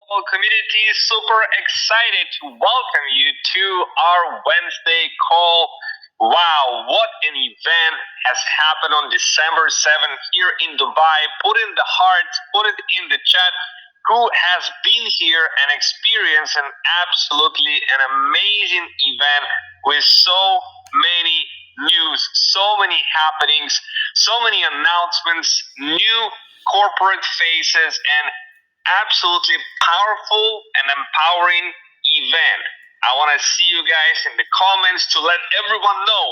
Global community, super excited to welcome you to our Wednesday call. Wow, what an event has happened on December 7th here in Dubai. Put in the hearts, put it in the chat. Who has been here and experienced an absolutely an amazing event with so many news, so many happenings, so many announcements, new corporate faces, and absolutely powerful and empowering event. I want to see you guys in the comments to let everyone know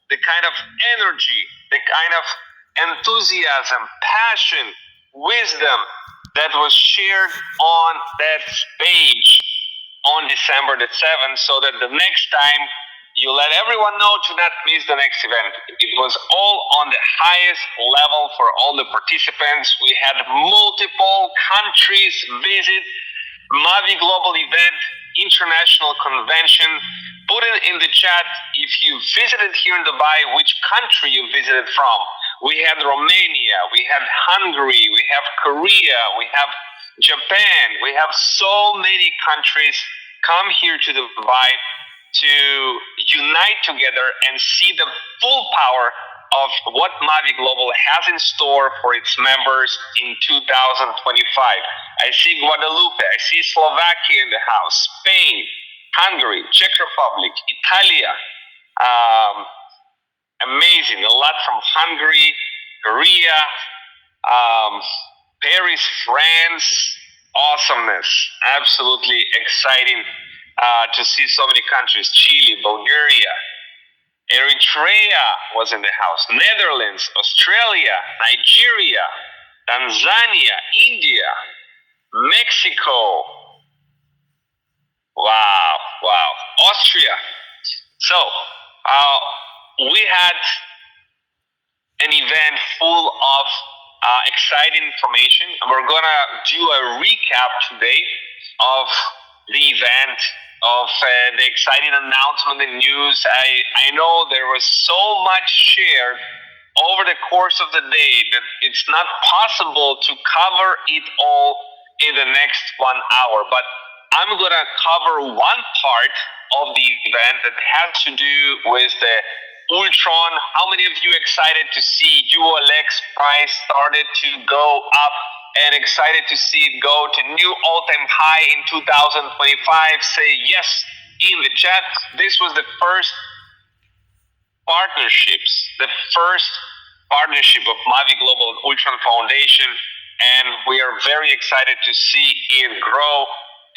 the kind of energy, the kind of enthusiasm, passion, wisdom that was shared on that stage on December the 7th, so that the next time you let everyone know to not miss the next event. It was all on the highest level for all the participants. We had multiple countries visit Mavi Global Event, International Convention. Put it in the chat if you visited here in Dubai, which country you visited from. We had Romania, we had Hungary, we have Korea, we have Japan. We have so many countries come here to Dubai to unite together and see the full power of what Mavi Global has in store for its members in 2025. I see Guadalupe, I see Slovakia in the house, Spain, Hungary, Czech Republic, Italia. Amazing, a lot from Hungary, Korea, Paris, France. Awesomeness, absolutely exciting to see so many countries. Chile, Bulgaria, Eritrea was in the house, Netherlands, Australia, Nigeria, Tanzania, India, Mexico. Wow, Austria. So we had an event full of exciting information, and we're gonna do a recap today of the event, of the exciting announcement and news. I know there was so much shared over the course of the day that it's not possible to cover it all in the next 1 hour, but I'm gonna cover one part of the event that has to do with the Ultron. How many of you excited to see ULX price started to go up and excited to see it go to new all-time high in 2025? Say yes in the chat. This was the first partnership of Mavi Global and Ultron Foundation, and we are very excited to see it grow.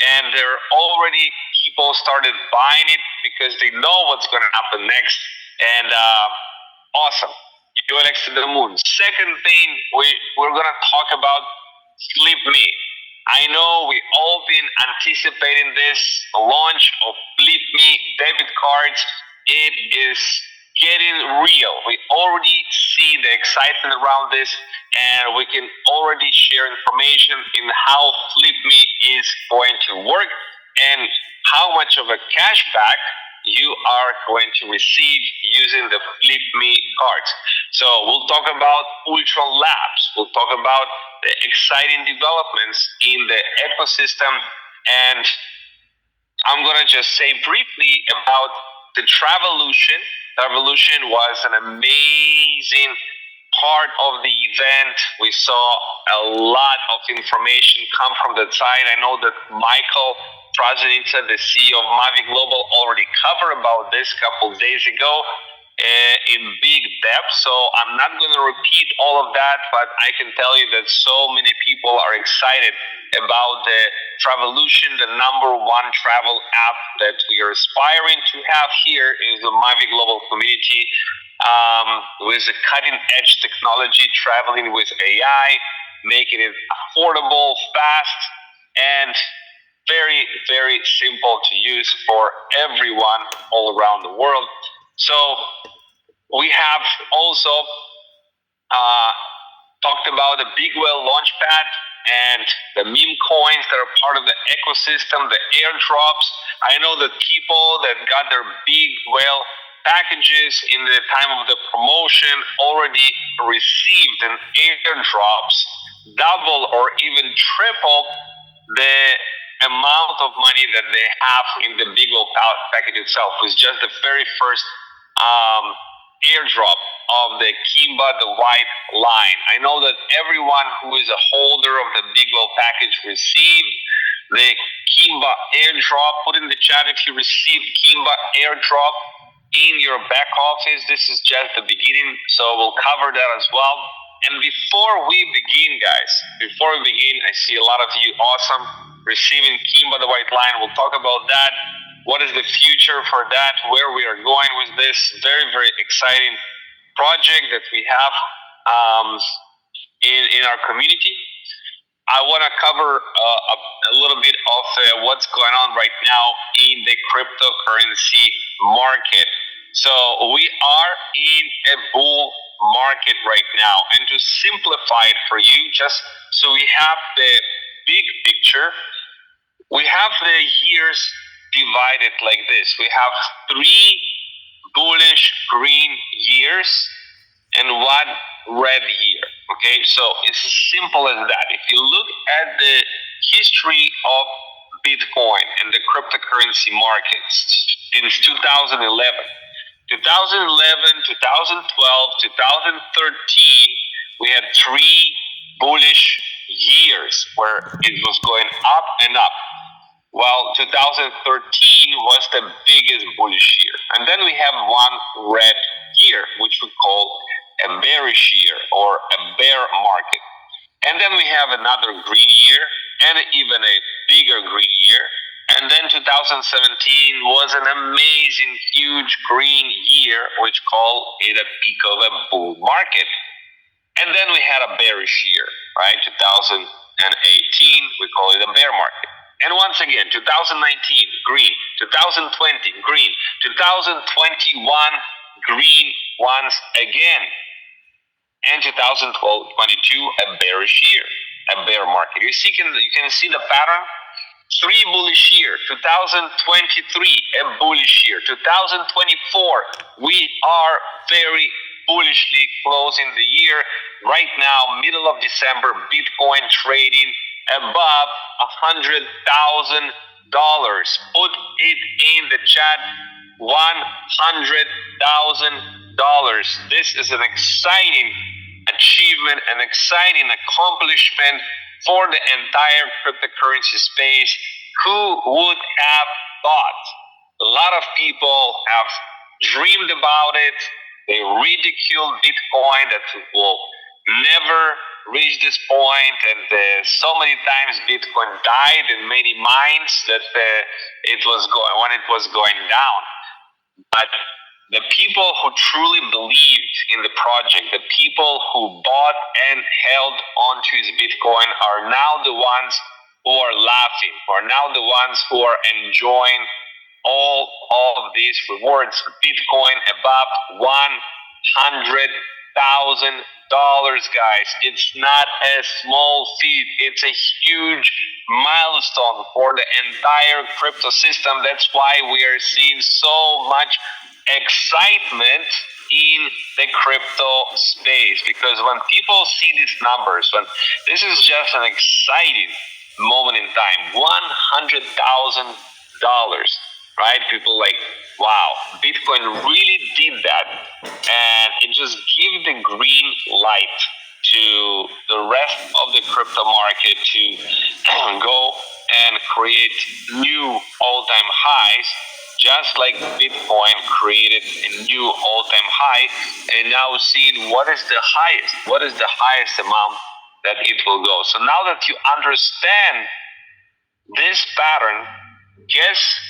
And there are already people started buying it because they know what's going to happen next. And awesome, ULX to the moon. Second thing, we're going to talk about Flip Me. I know we all been anticipating this launch of Flip Me debit cards. It is getting real. We already see the excitement around this, and we can already share information in how Flip Me is going to work and how much of a cashback you are going to receive using the Flip Me cards. So we'll talk about Ultron Labs. We'll talk about the exciting developments in the ecosystem, and I'm going to just say briefly about the Travolution. Travolution was an amazing part of the event. We saw a lot of information come from that side. I know that Michael Trazanica, the CEO of Mavi Global, already covered about this a couple days ago in big depth. So I'm not going to repeat all of that, but I can tell you that so many people are excited about the Travolution. The number one travel app that we are aspiring to have here is the Mavi Global community, with a cutting-edge technology, traveling with AI, making it affordable, fast, and very, very simple to use for everyone all around the world. So we have also talked about the Big Whale Launchpad and the meme coins that are part of the ecosystem, the airdrops. I know that people that got their Big Whale packages in the time of the promotion already received an airdrops double or even triple the of money that they have in the big low package itself was just the very first airdrop of the Kimba, the white line. I know that everyone who is a holder of the big low package received the Kimba airdrop. Put in the chat if you received Kimba airdrop in your back office. This is just the beginning, so we'll cover that as well. And before we begin, guys, I see a lot of you awesome receiving Kimba, the white line. We'll talk about that. What is the future for that? Where we are going with this very, very exciting project that we have in our community. I want to cover a little bit of what's going on right now in the cryptocurrency market. So we are in a bull market right now. And to simplify it for you, just so we have the big picture, we have the years divided like this. We have 3 bullish green years and 1 red year. Okay, so it's as simple as that. If you look at the history of Bitcoin and the cryptocurrency markets since 2011, 2012, 2013, we had 3 bullish years where it was going up and up. Well, 2013 was the biggest bullish year. And then we have 1 red year, which we call a bearish year or a bear market. And then we have another green year and even a bigger green year. And then 2017 was an amazing, huge green year, which called it a peak of a bull market. And then we had a bearish year, right? 2018, we call it a bear market. And once again, 2019, green. 2020, green. 2021, green once again. And 2022, a bearish year, a bear market. You can see the pattern. 3 bullish year. 2023, a bullish year. 2024, we are very bullishly closing the year. Right now, middle of December, Bitcoin trading above $100,000. Put it in the chat, $100,000. This is an exciting achievement, an exciting accomplishment for the entire cryptocurrency space. Who would have thought? A lot of people have dreamed about it. They ridicule Bitcoin, that it will never reach this point, and so many times Bitcoin died in many minds that it was going down. But the people who truly believed in the project, the people who bought and held onto his Bitcoin, are now the ones who are laughing, are now the ones who are enjoying all of these rewards. Bitcoin above $100,000, guys. It's not a small feat. It's a huge milestone for the entire crypto system. That's why we are seeing so much excitement in the crypto space, because when people see these numbers, when this is just an exciting moment in time, $100,000, right? People like, wow, Bitcoin really did that, and it just gives the green light to the rest of the crypto market to go and create new all-time highs, just like Bitcoin created a new all-time high, and now seeing what is the highest amount that it will go. So now that you understand this pattern, guess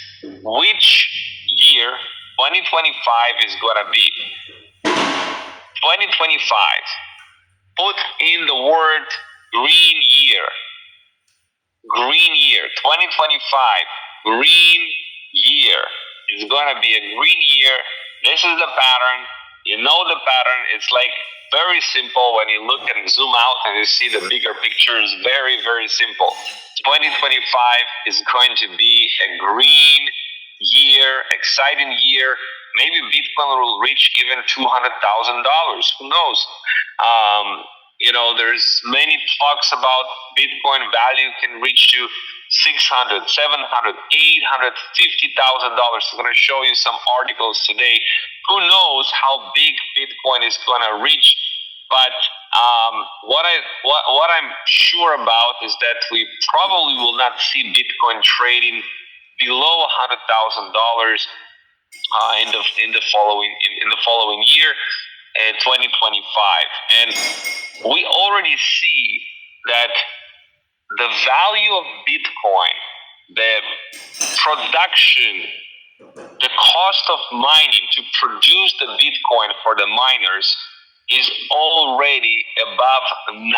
which year 2025 is going to be. 2025. Put in the word green year. Green year. 2025. Green year. It's going to be a green year. This is the pattern. You know the pattern. It's like very simple when you look and zoom out and you see the bigger picture. Is very, very simple. 2025 is going to be a green year, exciting year. Maybe Bitcoin will reach even $200,000. Who knows? There's many talks about Bitcoin value can reach to $600, $700, $850,000. I'm going to show you some articles today. Who knows how big Bitcoin is going to reach? But what I'm sure about is that we probably will not see Bitcoin trading below $100,000 in the following year, 2025, and we already see that the value of Bitcoin, the production, the cost of mining to produce the Bitcoin for the miners is already above $92,000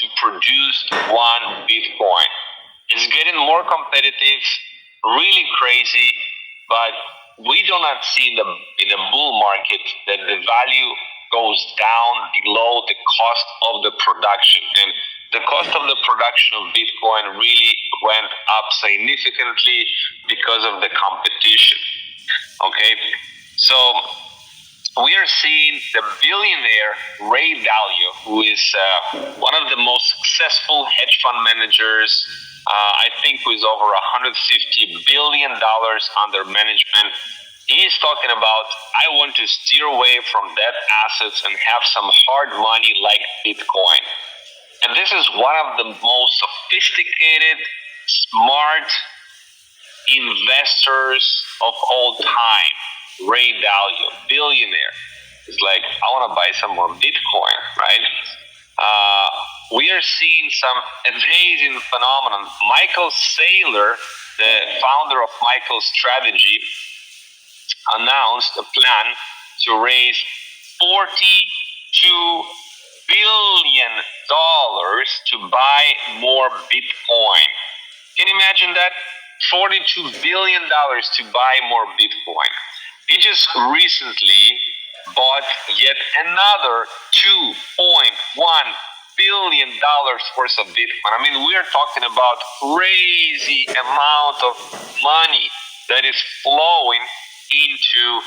to produce one Bitcoin. It's getting more competitive, really crazy, but we do not see in a bull market that the value goes down below the cost of the production. And the cost of the production of Bitcoin really went up significantly because of the competition. Okay, so we are seeing the billionaire Ray Dalio, who is one of the most successful hedge fund managers. I think who is over $150 billion under management. He is talking about, I want to steer away from debt assets and have some hard money like Bitcoin. And this is one of the most sophisticated, smart investors of all time. Ray Dalio, billionaire. It's like, I want to buy some more Bitcoin, right? We are seeing some amazing phenomenon. Michael Saylor, the founder of Michael Strategy, announced a plan to raise $42 billion to buy more Bitcoin. Can you imagine that? $42 billion to buy more Bitcoin. He just recently bought yet another $2.1 billion worth of Bitcoin. I mean, we are talking about crazy amount of money that is flowing into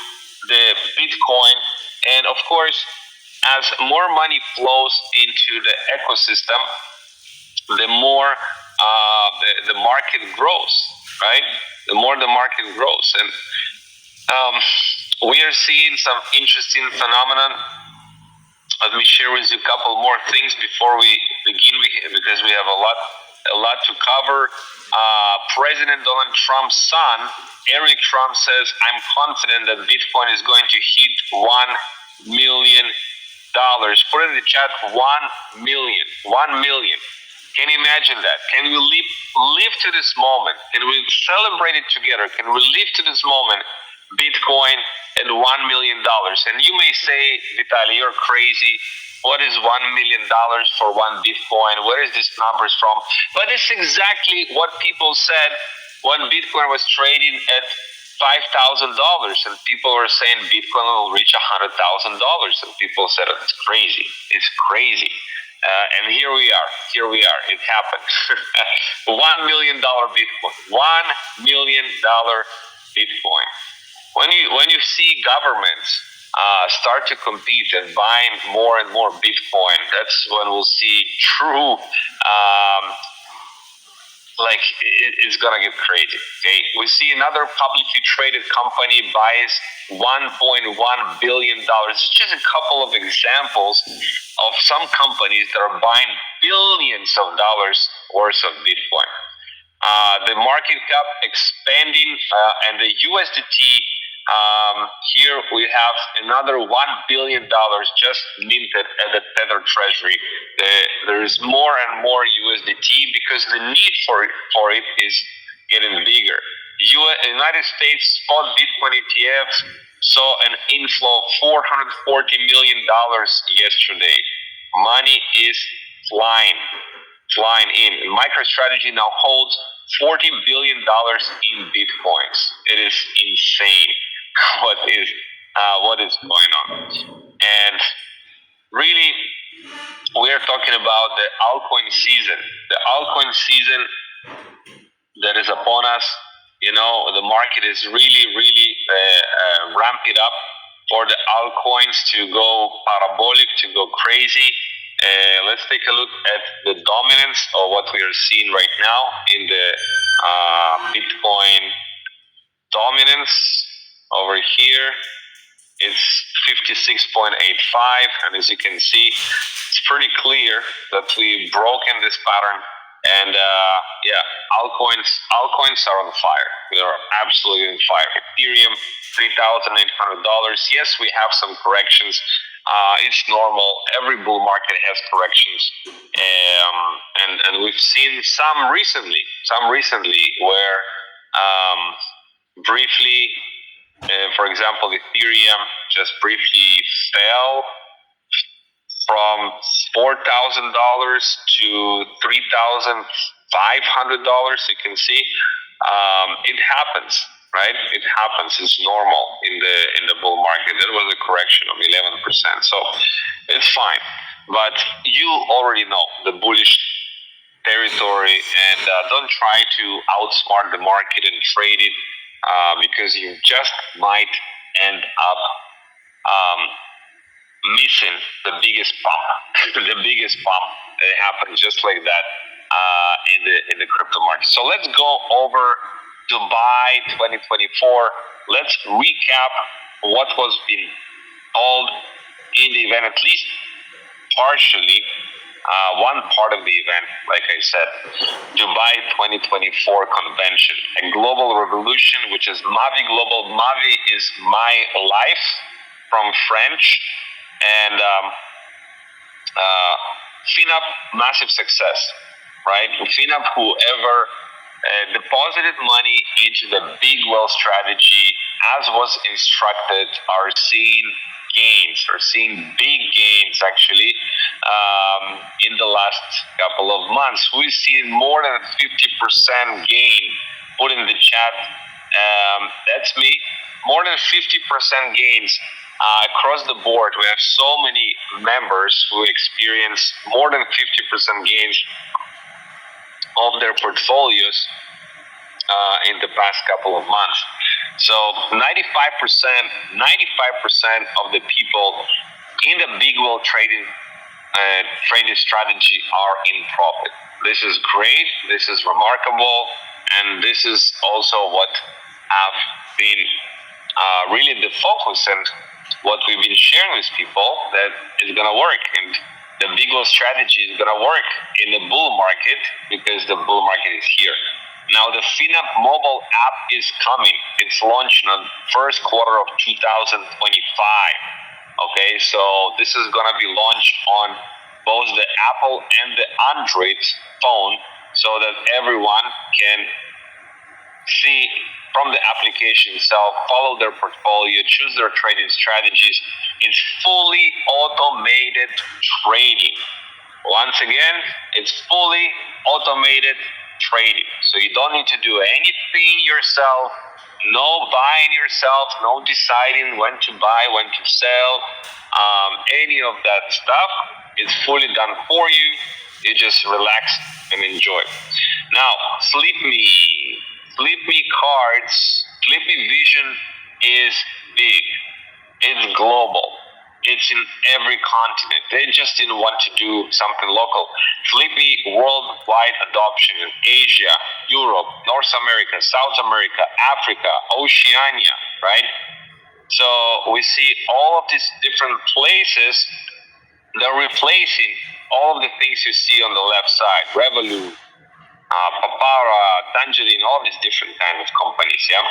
the Bitcoin. And of course, as more money flows into the ecosystem, the more the market grows, right? The more the market grows. And we are seeing some interesting phenomenon. Let me share with you a couple more things before we begin, because we have a lot to cover. President Donald Trump's son, Eric Trump, says, I'm confident that Bitcoin is going to hit $1 million. Put in the chat, 1 million. 1 million. Can you imagine that? Can we live to this moment? Can we celebrate it together? Can we live to this moment? Bitcoin at $1 million. And you may say, Vitaly, you're crazy. What is $1 million for one Bitcoin? Where is this numbers from? But it's exactly what people said when Bitcoin was trading at $5,000, and people were saying Bitcoin will reach $100,000, and people said it's crazy. It's crazy. And here we are. It happened. $1 million Bitcoin. $1 million Bitcoin. When you see governments start to compete and buying more and more Bitcoin, that's when we'll see true. It's gonna get crazy. Okay, we see another publicly traded company buys $1.1 billion. It's just a couple of examples of some companies that are buying billions of dollars worth of Bitcoin. The market cap expanding, and the USDT. Here we have another $1 billion just minted at the Tether Treasury. There is more and more USDT because the need for it is getting bigger. United States spot Bitcoin ETF saw an inflow of $440 million yesterday. Money is flying in. MicroStrategy now holds $40 billion in Bitcoins. It is insane what is going on. And really, we are talking about the altcoin season. The altcoin season that is upon us. You know, the market is really ramping up for the altcoins to go parabolic, to go crazy. Let's take a look at the dominance of what we are seeing right now in the Bitcoin dominance over here. It's 56.85, and as you can see, it's pretty clear that we've broken this pattern. And altcoins are on fire. They are absolutely on fire. Ethereum, $3,800. Yes, we have some corrections. It's normal. Every bull market has corrections, and we've seen some recently where briefly. For example, Ethereum just briefly fell from $4,000 to $3,500. You can see it happens, right? It happens. It's normal in the bull market. There was a correction of 11%, so it's fine. But you already know the bullish territory, and don't try to outsmart the market and trade it. Because you just might end up missing the biggest pump. The biggest pump. It happens just like that in the crypto market. So let's go over Dubai 2024. Let's recap what was being told in the event, at least partially. One part of the event, like I said, Dubai 2024 convention, a global revolution, which is Mavi Global. Mavi is my life from French, and FinUp, massive success, right? FinUp, whoever deposited money into the big well strategy, as was instructed, are seeing gains, are seeing big gains actually in the last couple of months. We've seen more than 50% gain. Put in the chat, that's me. More than 50% gains across the board. We have so many members who experience more than 50% gains of their portfolios in the past couple of months. So 95% of the people in the big wheel trading strategy are in profit. This is great. This is remarkable, and this is also what have been really the focus and what we've been sharing with people, that is going to work, and the big wheel strategy is going to work in the bull market because the bull market is here. Now the FinUp mobile app is coming. It's launched in the first quarter of 2025. Okay, so this is going to be launched on both the Apple and the Android phone, so that everyone can see from the application itself, follow their portfolio, choose their trading strategies. It's fully automated trading. Once again, it's fully automated trading. So you don't need to do anything yourself, no buying yourself, no deciding when to buy, when to sell, any of that stuff. It's fully done for you. You just relax and enjoy. Now, Sleep.me cards, Sleep.me vision is big. It's global. It's in every continent. They just didn't want to do something local. Sleep.me worldwide adoption in Asia, Europe, North America, South America, Africa, Oceania, right? So we see all of these different places. They're replacing all of the things you see on the left side. Revolut, Papara, Tangerine, all these different kinds of companies, yeah?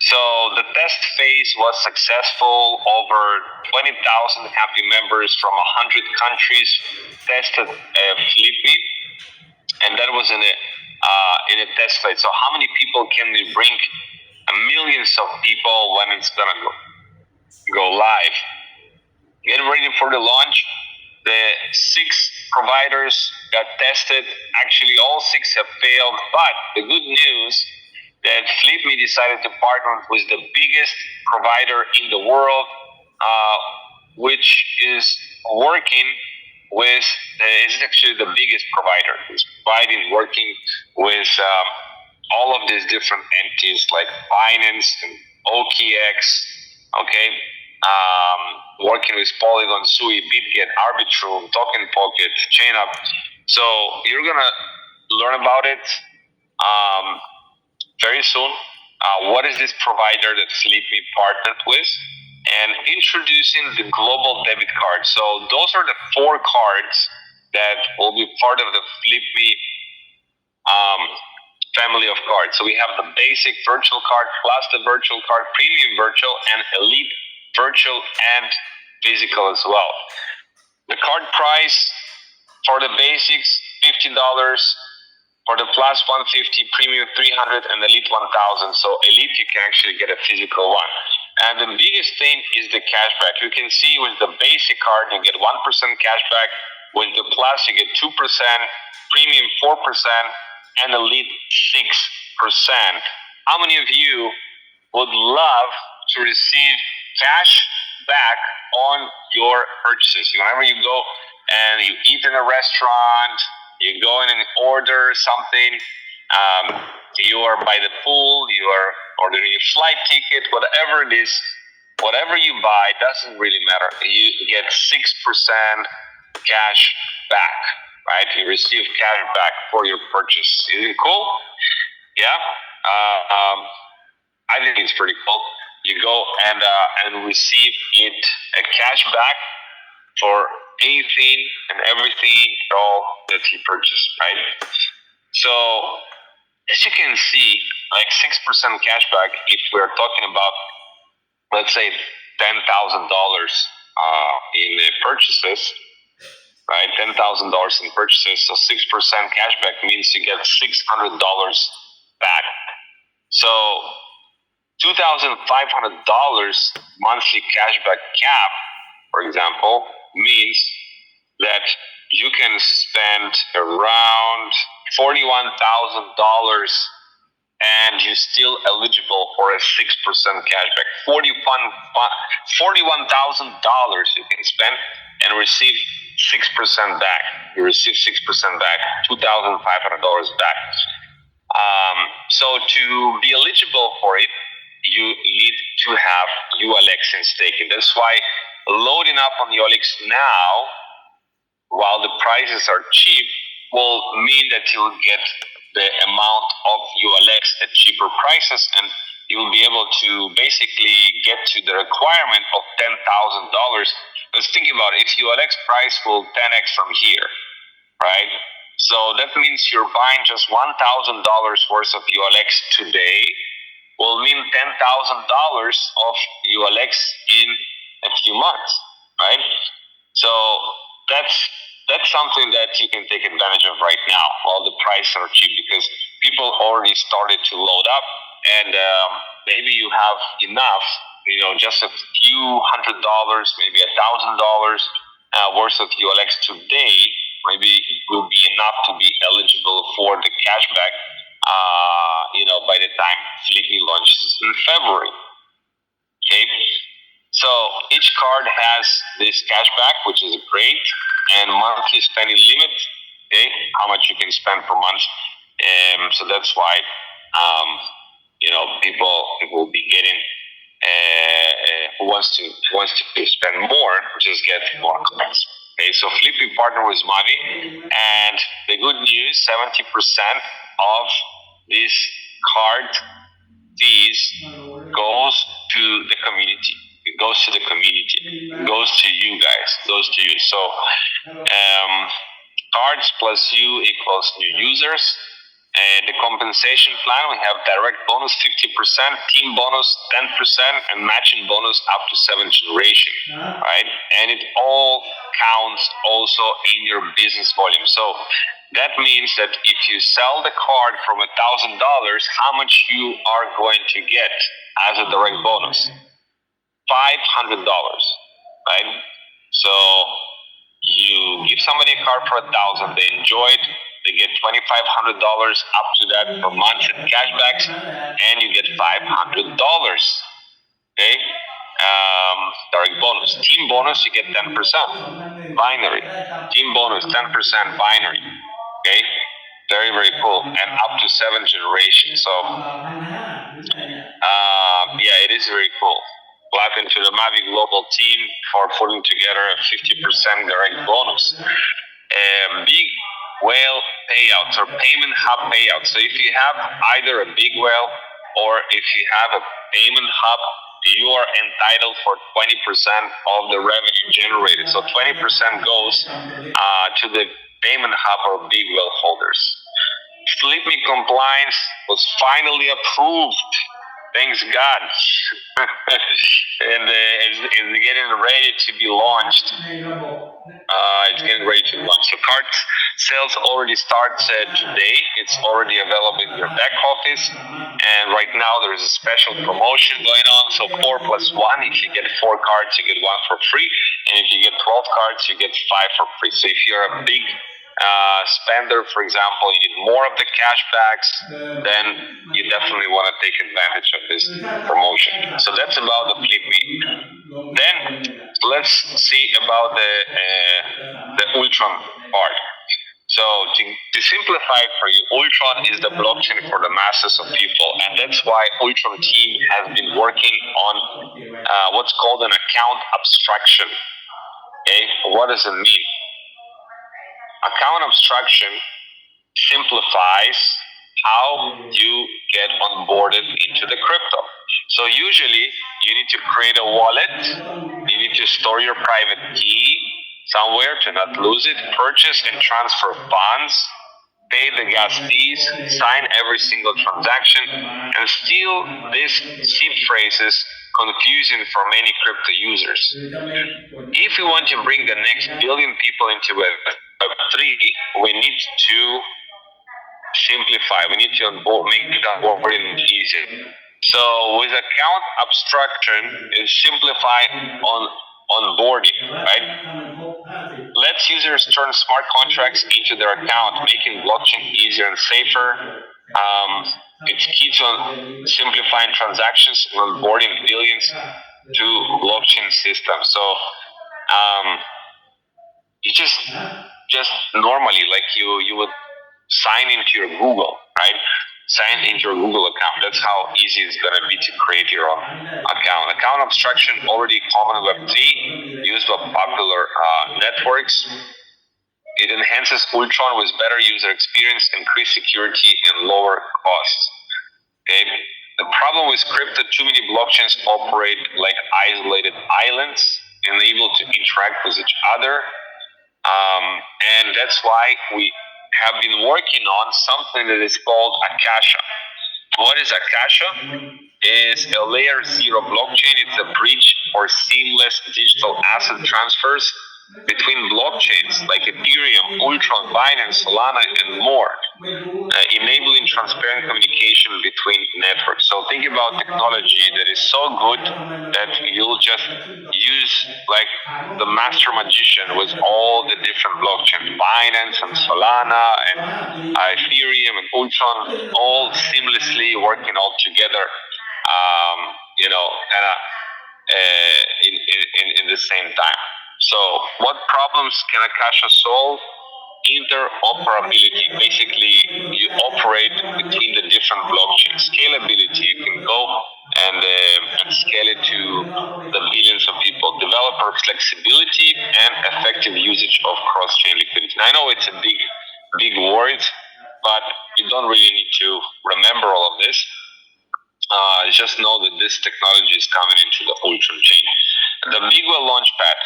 So the test phase was successful. Over 20,000 happy members from 100 countries tested Sleep.me, and that was in a test phase. So how many people can we bring? Millions of people when it's gonna go live. Get ready for the launch. The 6 providers got tested. Actually, all 6 have failed. But the good news that Sleep.me decided to partner with the biggest provider in the world, which is working with, is actually the biggest provider. It's working with all of these different entities like Binance and OKX, okay? working with Polygon, Sui, BitGet, Arbitrum, Token Pocket, ChainUp. So you're gonna learn about it very soon. What is this provider that Flippy partnered with? And introducing the global debit card. So those are the 4 cards that will be part of the Flippy family of cards. So we have the basic virtual card plus the virtual card, premium virtual, and elite virtual and physical as well. The card price for the basics $50, for the plus 150, premium 300, and elite 1000. So elite you can actually get a physical one. And the biggest thing is the cashback. You can see with the basic card you get 1% cashback. With the plus you get 2%, premium 4%, and elite 6%. How many of you would love to receive cash back on your purchases? Whenever you go and you eat in a restaurant, you go in and order something, you are by the pool, you are ordering a flight ticket, whatever it is, whatever you buy, doesn't really matter. You get 6% cash back, right? You receive cash back for your purchase. Is it cool? Yeah. I think it's pretty cool. You go and receive it a cash back for anything and everything all that you purchase, right? So as you can see, like 6% cash back, if we're talking about, let's say, $10,000 in purchases, right? $10,000 in purchases, so 6% cashback means you get $600 back. So $2,500 monthly cashback cap, for example, means that you can spend around $41,000 and you're still eligible for a 6% cashback. $41,000 you can spend and receive 6% back. You receive 6% back, $2,500 back. So to be eligible for it, you need to have ULX in staking. That's why loading up on ULX now, while the prices are cheap, will mean that you will get the amount of ULX at cheaper prices, and you will be able to basically get to the requirement of $10,000. Let's think about it. If ULX price will 10x from here, right? So that means you're buying just $1,000 worth of ULX today will mean $10,000 of ULX in a few months, right? So that's something that you can take advantage of right now while the prices are cheap, because people already started to load up, and maybe you have enough, just a few $100, maybe $1,000 worth of ULX today, maybe will be enough to be eligible for the cashback, by the time Flippy launches in February. Okay, so each card has this cashback, which is great, and monthly spending limit. Okay, how much you can spend per month. So that's why, people will be getting. Who wants to spend more, just get more cards. Okay, so Flippy partner with Mavi, and the good news: 70% of this card fees goes to the community. It goes to the community. It goes to you guys. It goes to you. So cards plus you equals new users. And the compensation plan, we have direct bonus 50%, team bonus 10%, and matching bonus up to 7th generation, right? And it all counts also in your business volume. So that means that if you sell the card from $1,000, how much you are going to get as a direct bonus? $500, right? So you give somebody a card for $1,000, they enjoy it. They get $2,500 up to that per month in cashbacks, and you get $500. Okay, direct bonus. Team bonus, you get 10%. Binary. Team bonus, 10% binary. Okay, very very cool, and up to 7th generation. So, yeah, it is very cool. laughing to the Mavi Global team for putting together a 50% direct bonus. Big whale payouts or payment hub payouts. So if you have either a big whale or if you have a payment hub, you are entitled for 20% of the revenue generated. So 20% goes to the payment hub or big whale holders. Flip Me compliance was finally approved. Thanks God. And it's getting ready to be launched. It's getting ready to launch. So card sales already starts today. It's already available in your back office. And right now there's a special promotion going on. So 4 plus 1. If you get 4 cards, you get 1 for free. And if you get 12 cards, you get 5 for free. So if you're a big spender, for example, you need more of the cashbacks, then you definitely want to take advantage of this promotion. So that's about the Flip Me. Then let's see about the Ultron part. So to simplify it for you, Ultron is the blockchain for the masses of people, and that's why Ultron team has been working on what's called an account abstraction. Okay, what does it mean? Account abstraction simplifies how you get onboarded into the crypto. So usually you need to create a wallet, you need to store your private key somewhere to not lose it, purchase and transfer funds, pay the gas fees, sign every single transaction, and still this seed phrases confusing for many crypto users. If we want to bring the next billion people into Web3, we need to simplify. We need to make the onboarding easier. So with account abstraction, is simplify on onboarding, right? Lets users turn smart contracts into their account, making blockchain easier and safer. It's key to simplifying transactions and onboarding billions to blockchain systems. So you just normally, like you would sign into your Google, right? Sign into your Google account. That's how easy it's going to be to create your own account. Account abstraction already common in Web3, used by popular networks. It enhances Ultron with better user experience, increased security, and lower costs. Okay? The problem with crypto, too many blockchains operate like isolated islands, unable to interact with each other. And that's why we have been working on something that is called Akasha. What is Akasha? Is a layer 0 blockchain. It's a bridge for seamless digital asset transfers between blockchains like Ethereum, Ultron, Binance, Solana, and more, enabling transparent communication between networks. So think about technology that is so good that you'll just use like the master magician with all the different blockchains, Binance and Solana and Ethereum and Ultron, all seamlessly working all together, in the same time. So what problems can Akasha solve? Interoperability. Basically, you operate between the different blockchains. Scalability. You can go and scale it to the billions of people. Developer flexibility and effective usage of cross-chain liquidity. Now, I know it's a big word, but you don't really need to remember all of this. Just know that this technology is coming into the Ultron chain. The Big Well Launchpad,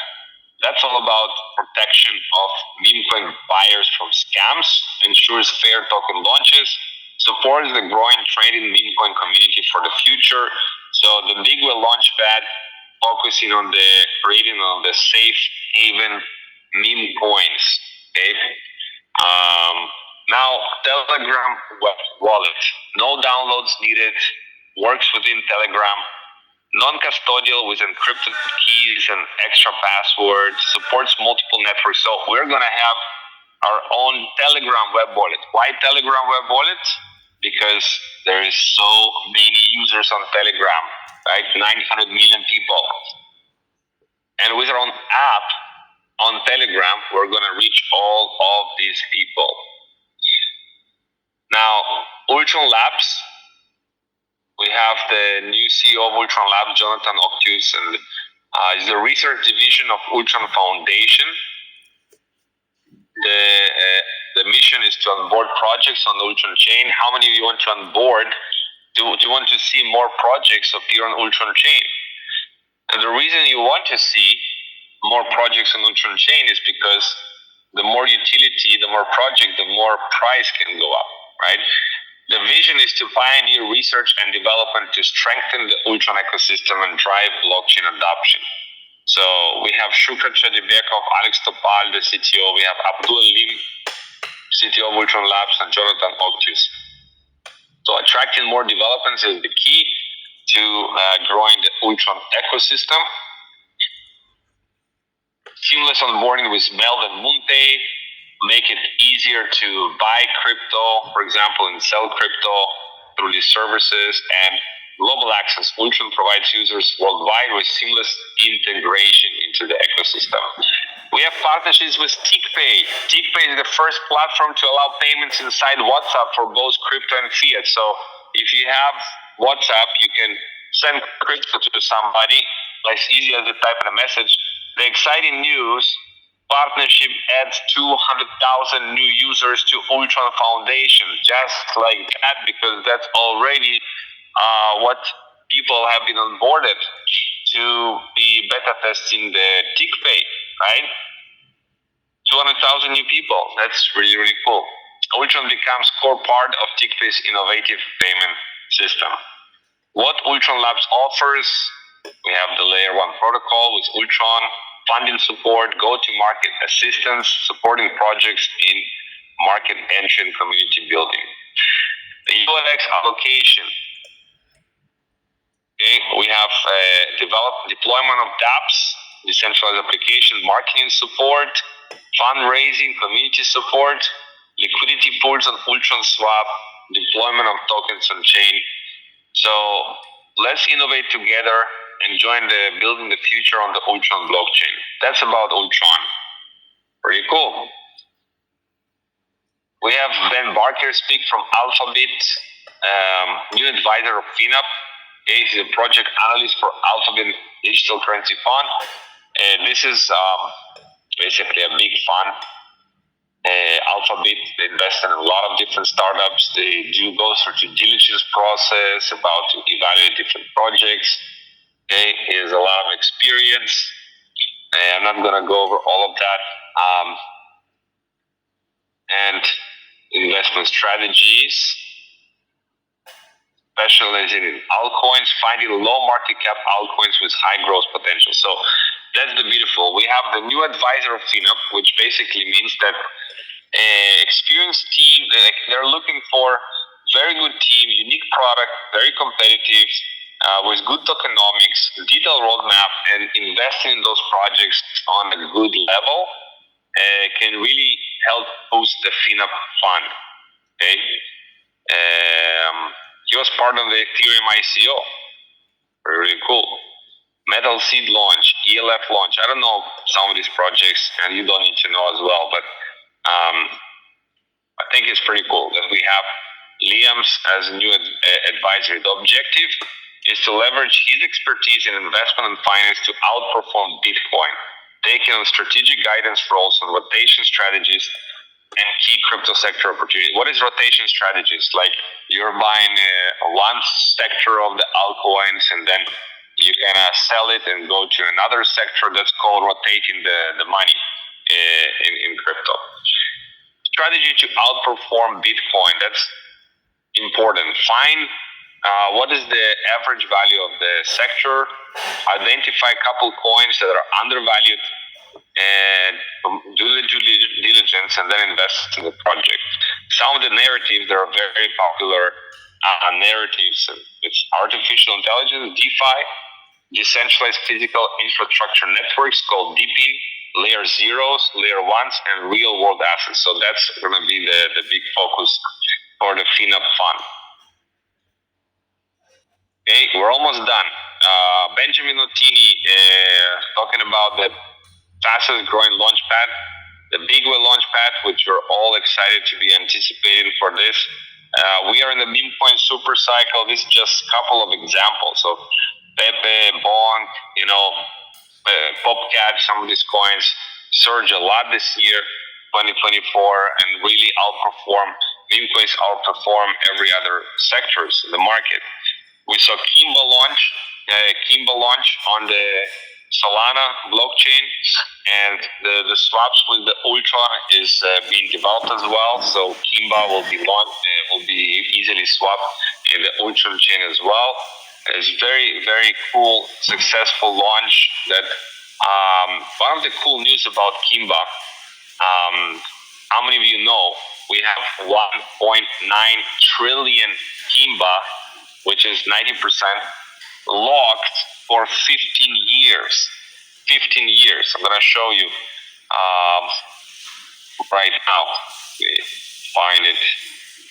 that's all about protection of meme coin buyers from scams, ensures fair token launches, supports the growing trading meme coin community for the future. So the Big Well Launchpad focusing on the creating of the safe haven meme coins. Okay. Now Telegram wallet, no downloads needed. Works within Telegram, non-custodial with encrypted keys and extra passwords, supports multiple networks. So we're going to have our own Telegram web wallet. Why Telegram web wallet? Because there is so many users on Telegram, right? 900 million people. And with our own app on Telegram, we're going to reach all of these people. Now, Ultron Labs, we have the new CEO of Ultron Lab, Jonathan Octius, and is the research division of Ultron Foundation. The mission is to onboard projects on the Ultron chain. How many of you want to onboard? Do you want to see more projects appear on Ultron chain? And the reason you want to see more projects on Ultron chain is because the more utility, the more project, the more price can go up, right? The vision is to pioneer research and development to strengthen the Ultron ecosystem and drive blockchain adoption. So we have Shukra Chadibekov, Alex Topal, the CTO. We have Abdul Lim, CTO of Ultron Labs, and Jonathan Octius. So attracting more developments is the key to growing the Ultron ecosystem. Seamless onboarding with Meld and Moonpay, make it easier to buy crypto, for example, and sell crypto through these services, and global access. Ultron provides users worldwide with seamless integration into the ecosystem. We have partnerships with TickPay. TickPay is the first platform to allow payments inside WhatsApp for both crypto and fiat. So if you have WhatsApp, you can send crypto to somebody as easy as you type in a message. The exciting news, partnership adds 200,000 new users to Ultron Foundation, just like that, because that's already what people have been onboarded to be beta testing the TickPay, right? 200,000 new people. That's really, really cool. Ultron becomes core part of TickPay's innovative payment system. What Ultron Labs offers, we have the layer 1 protocol with Ultron, funding support, go-to-market assistance, supporting projects in market entry and community building. The ULX allocation. Okay, we have deployment of dApps, decentralized application, marketing support, fundraising, community support, liquidity pools on Ultron Swap, deployment of tokens on chain. So let's innovate together and join the building the future on the Ultron blockchain. That's about Ultron. Pretty cool. We have Ben Barker speak from Alphabet, new advisor of FinUp. He's a project analyst for Alphabet Digital Currency Fund. This is basically a big fund. Alphabet, they invest in a lot of different startups. They do go through due diligence process about to evaluate different projects. Okay, he has a lot of experience. I'm not going to go over all of that. And investment strategies, specializing in altcoins, finding low market cap altcoins with high growth potential. So that's the beautiful. We have the new advisor of FinUp, which basically means that experienced team, they're looking for very good team, unique product, very competitive, with good tokenomics, detailed roadmap, and investing in those projects on a good level can really help boost the FinUp fund. Okay, he was part of the Ethereum ICO. Really cool. Metal Seed launch, ELF launch. I don't know some of these projects, and you don't need to know as well, but I think it's pretty cool that we have Liam's as a new advisory. The objective is to leverage his expertise in investment and finance to outperform Bitcoin, taking on strategic guidance roles on rotation strategies and key crypto sector opportunities. What is rotation strategies? Like you're buying one sector of the altcoins and then you can sell it and go to another sector. That's called rotating the money in crypto. Strategy to outperform Bitcoin, that's important. Find what is the average value of the sector, identify a couple coins that are undervalued, and do the due diligence and then invest in the project. Some of the narratives that are very, very popular narratives, it's artificial intelligence, DeFi, decentralized physical infrastructure networks called DePIN, layer zeros, layer ones, and real world assets. So that's going to be the big focus for the FinUp fund. Okay, we're almost done. Benjamin Ottini talking about the fastest growing launchpad, the Big Whale launchpad, which we're all excited to be anticipating for this. We are in the meme coin super cycle. This is just a couple of examples of Pepe, Bonk, Popcat. Some of these coins surge a lot this year, 2024, and really outperform. Meme coins outperform every other sectors in the market. We saw Kimba launch on the Solana blockchain, and the swaps with the Ultra is being developed as well. So Kimba will be easily swapped in the Ultra chain as well. It's very, very cool, successful launch. That one of the cool news about Kimba. How many of you know we have 1.9 trillion Kimba, which is 90% locked for 15 years. 15 years. I'm going to show you right now. Find it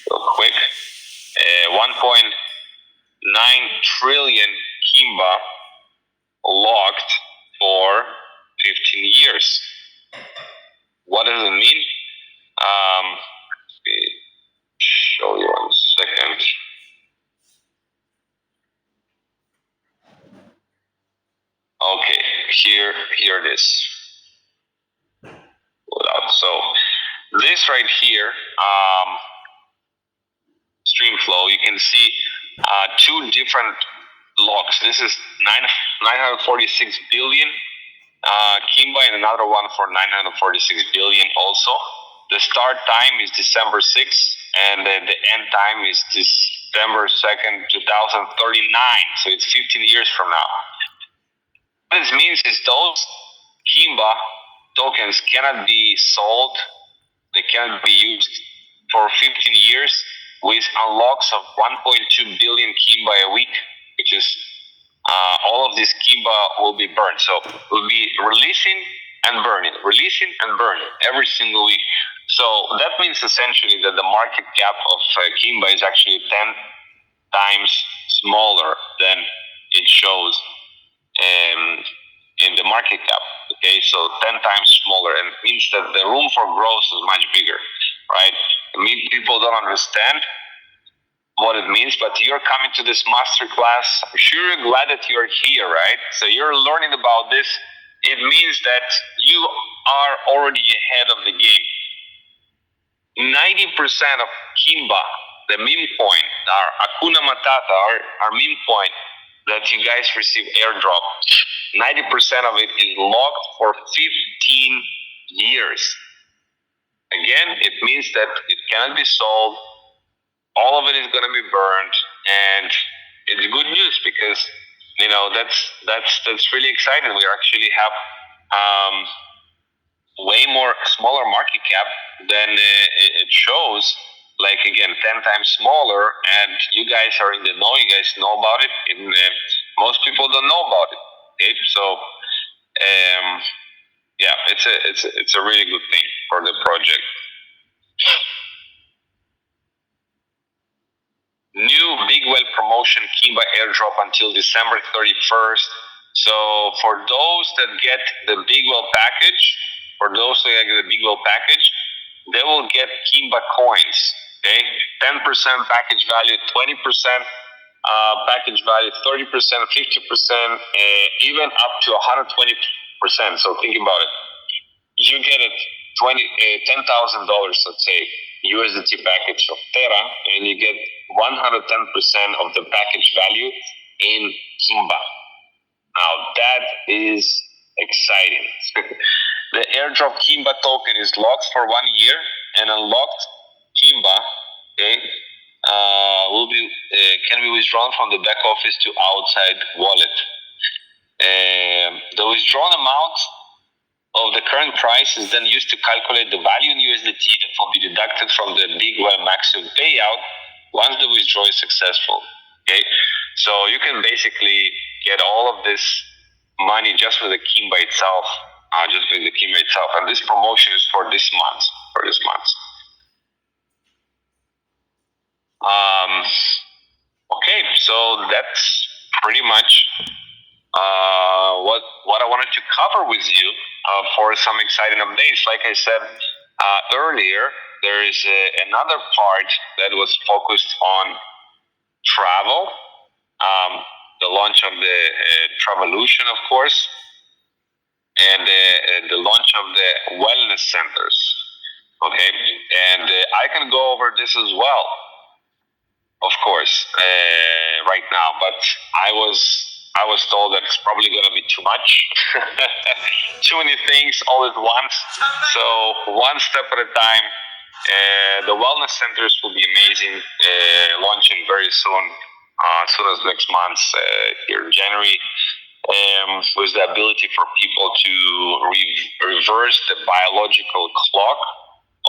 real quick. 1.9 trillion Kimba locked for 15 years. What does it mean? Let me show you 1 second. Okay, here it is. So this right here, stream flow, you can see two different locks. This is 946 billion Kimba, and another one for 946 billion also. The start time is December 6th, and the end time is December 2nd, 2039. So it's 15 years from now. What this means is those Kimba tokens cannot be sold. They cannot be used for 15 years with unlocks of 1.2 billion Kimba a week, which is all of this Kimba will be burned. So we'll be releasing and burning every single week. So that means essentially that the market cap of Kimba is actually 10 times smaller than it shows in the market cap. Okay, so 10 times smaller, and it means that the room for growth is much bigger, right? People don't understand what it means, but you're coming to this masterclass. I'm sure you're glad that you're here, right? So you're learning about this. It means that you are already ahead of the game. 90% of Kimba, the meme coin, our Hakuna Matata, our meme coin that you guys receive airdrop, 90% of it is locked for 15 years. Again, it means that it cannot be sold. All of it is going to be burned, and it's good news because that's really exciting. We actually have way more smaller market cap than it shows. Like again, 10 times smaller, and you guys are in the know. You guys know about it. Most people don't know about it. Okay? So, yeah, it's a really good thing for the project. New Big Well promotion Kimba airdrop until December 31st. So for those that get the Big Well package, they will get Kimba coins. Okay, 10% package value, 20% package value, 30%, 50%, even up to 120%. So think about it. You get it $10,000, let's say, USDT package of Terra, and you get 110% of the package value in Kimba. Now that is exciting. The airdrop Kimba token is locked for 1 year, and unlocked Kimba, okay, can be withdrawn from the back office to outside wallet. The withdrawn amount of the current price is then used to calculate the value in USDT that will be deducted from the Big Well maximum payout once the withdrawal is successful. Okay, so you can basically get all of this money just with the Kimba itself, and this promotion is for this month. Okay, so that's pretty much what I wanted to cover with you for some exciting updates. Like I said earlier, there is another part that was focused on travel, the launch of the Travolution, of course, and the launch of the wellness centers. Okay, and I can go over this as well, of course, right now. But I was told that it's probably going to be too much, too many things all at once. So one step at a time. The wellness centers will be amazing, launching very soon, as soon as next month, here in January, with the ability for people to reverse the biological clock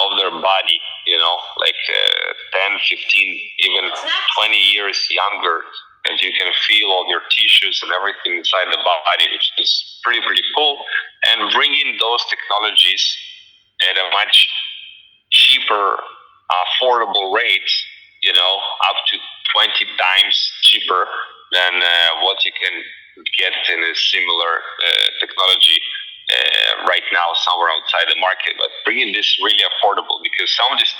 of their body, like 10, 15, even 20 years younger, and you can feel all your tissues and everything inside the body, which is pretty cool. And bringing those technologies at a much cheaper, affordable rate, up to 20 times cheaper than what you can get in a similar technology right now somewhere outside the market. But bringing this really affordable, because some of these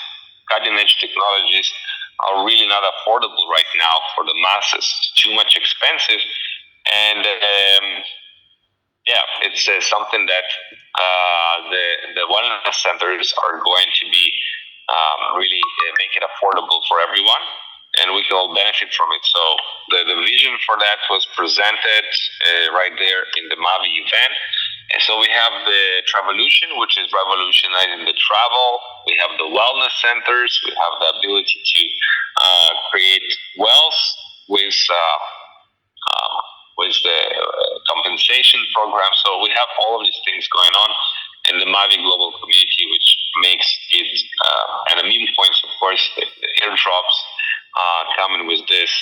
cutting-edge technologies are really not affordable right now for the masses. It's too much expensive, and it's something that the wellness centers are going to be really make it affordable for everyone, and we can all benefit from it. So the vision for that was presented right there in the Mavi event. And so we have the Travolution, which is revolutionizing the travel. We have the wellness centers. We have the ability to create wealth with the compensation program. So we have all of these things going on in the Mavi global community, which makes it and a meme points, of course, the airdrops coming with this,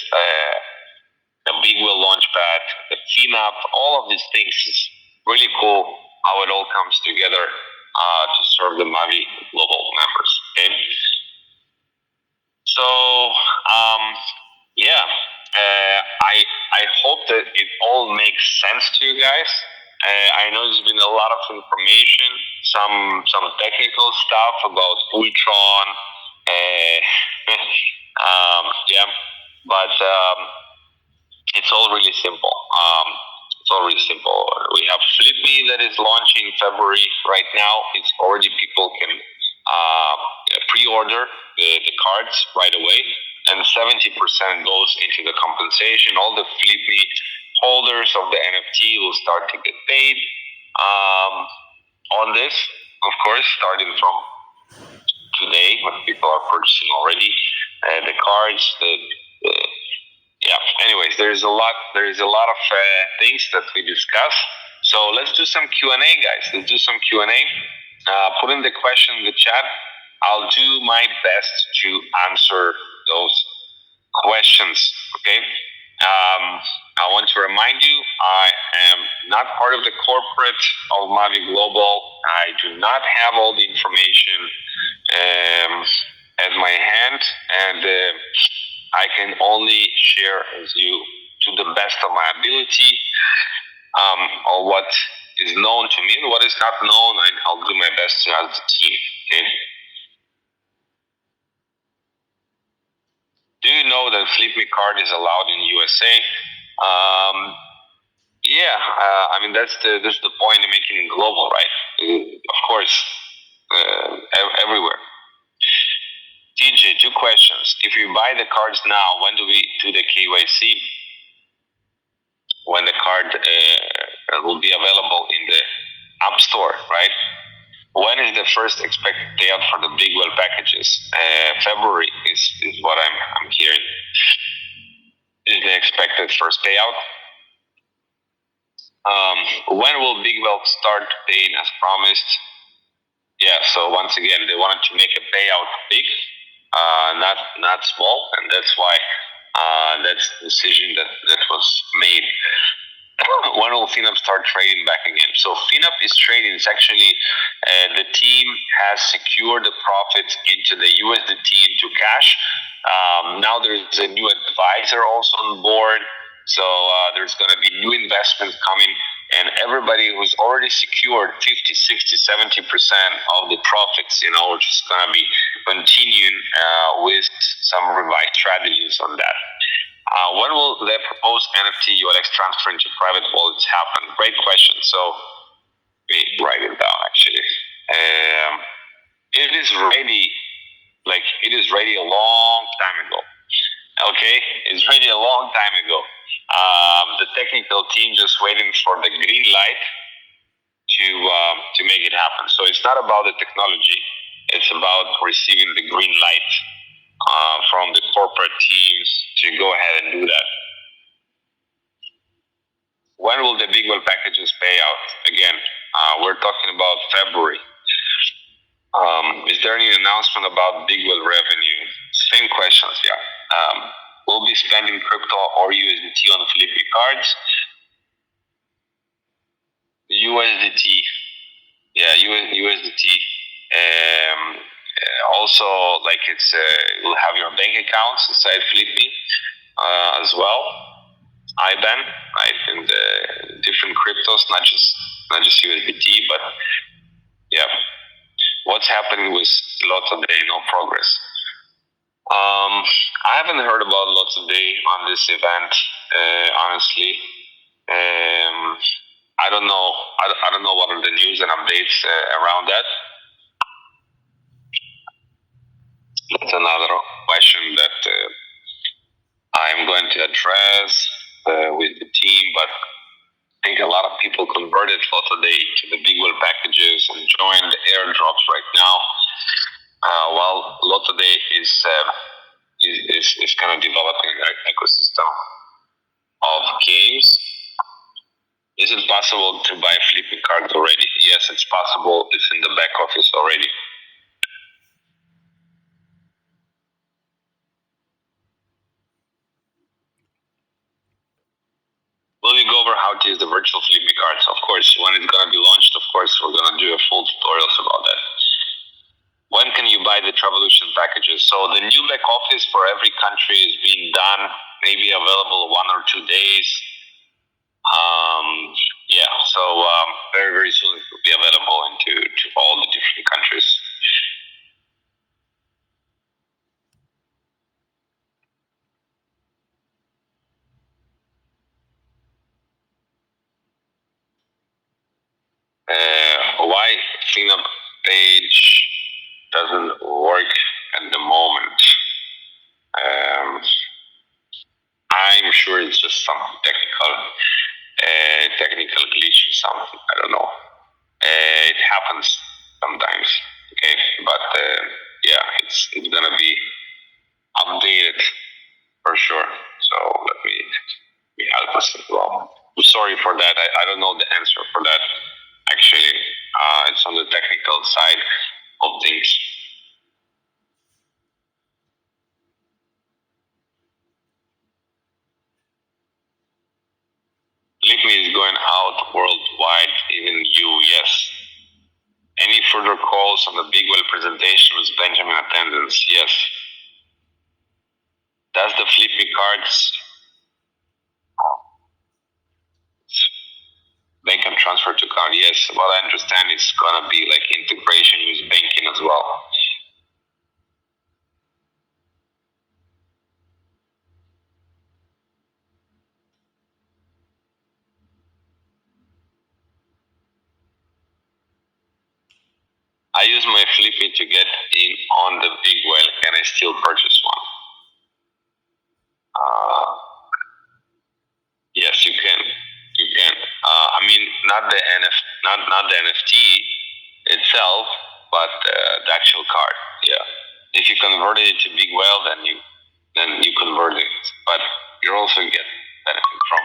the Big Wheel Launchpad, the FinUp, all of these things is really cool how it all comes together to serve the Mavi global members. Okay, so I hope that it all makes sense to you guys. I know there's been a lot of information, some technical stuff about Ultron, but it's all really simple. We have Flip.me that is launching in February right now. It's already, people can pre-order the cards right away, and 70% goes into the compensation. All the Flip.me holders of the NFT will start to get paid on this, of course, starting from today when people are purchasing already the cards. Anyways, there is a lot of things that we discuss. So let's do some Q&A, guys. Let's do some Q&A. Put in the question in the chat. I'll do my best to answer those questions. Okay. I want to remind you, I am not part of the corporate of Mavi Global. I do not have all the information at my hand, and I can only share with you to the best of my ability, or what is known to me, and what is not known, I'll do my best to help the team. Okay. Do you know that Flip.me card is allowed in USA? That's the point in making it global, right? Of course, everywhere. TJ, 2 questions. If you buy the cards now, when do we do the KYC? When the card will be available in the App Store, right? When is the first expected payout for the Big Wheel packages? February is what I'm hearing. Is the expected first payout? When will Big Wheel start paying as promised? Yeah, so once again, they wanted to make a payout big, not small, and that's why that's the decision that was made. When will FinUp start trading back again? So FinUp is trading. It's actually the team has secured the profits into the USDT into cash. Now there's a new advisor also on board. So there's going to be new investment coming, and everybody who's already secured 50, 60, 70% of the profits, which is going to be continue with some revised strategies on that. When will the proposed NFT ULX transfer into private wallets happen? Great question. So let me write it down actually. It is ready, it is ready a long time ago. Okay, it's ready a long time ago. The technical team just waiting for the green light to make it happen. So it's not about the technology; it's about receiving the green light from the corporate teams to go ahead and do that. When will the big well packages pay out? Again, we're talking about February. Is there any announcement about big well revenue? Same questions, yeah. We'll be spending crypto or USDT on Flippy cards. USDT, yeah, USDT. Also, you'll have your bank accounts inside Flippy as well. IBAN, right, and different cryptos, not just USDT, but yeah. What's happening with Lots of Day? No progress. I haven't heard about Lots of Day on this event, honestly. I don't know. I don't know what are the news and updates around that. That's another question that I'm going to address with the team, but I think a lot of people converted Lots of Day to the big well packages and joined the airdrops right now. While Lots of Day is kind of developing an ecosystem of games. Is it possible to buy Flippy cards already? Yes, it's possible. It's in the back office already. Will you go over how to use the virtual Flippy cards? Of course, when it's going to be launched, of course, we're going to do a full tutorials about that. When can you buy the Travolution packages? So the new back office for every country is being done, maybe available 1 or 2 days. So very, very soon it will be available to all the different countries. Why cleanup page doesn't work at the moment? I'm sure it's just some technical glitch or something. I don't know. It happens sometimes. Okay, but yeah, it's gonna be updated for sure. So let me help us as well. I'm sorry for that. I don't know the answer for that. Actually, it's on the technical side of things. Flippy is going out worldwide, even you, yes. Any further calls on the Big Well presentation with Benjamin attendance? Yes. Does the Flippy cards bank and transfer to card? Yes. What I understand is gonna be like integration with banking as well. I use my Flippy to get in on the Big Well. Can I still purchase one? Yes, you can. You can. I mean, not the NFT itself, but the actual card. Yeah. If you converted it to Big Well, then you convert it, but you also get benefit from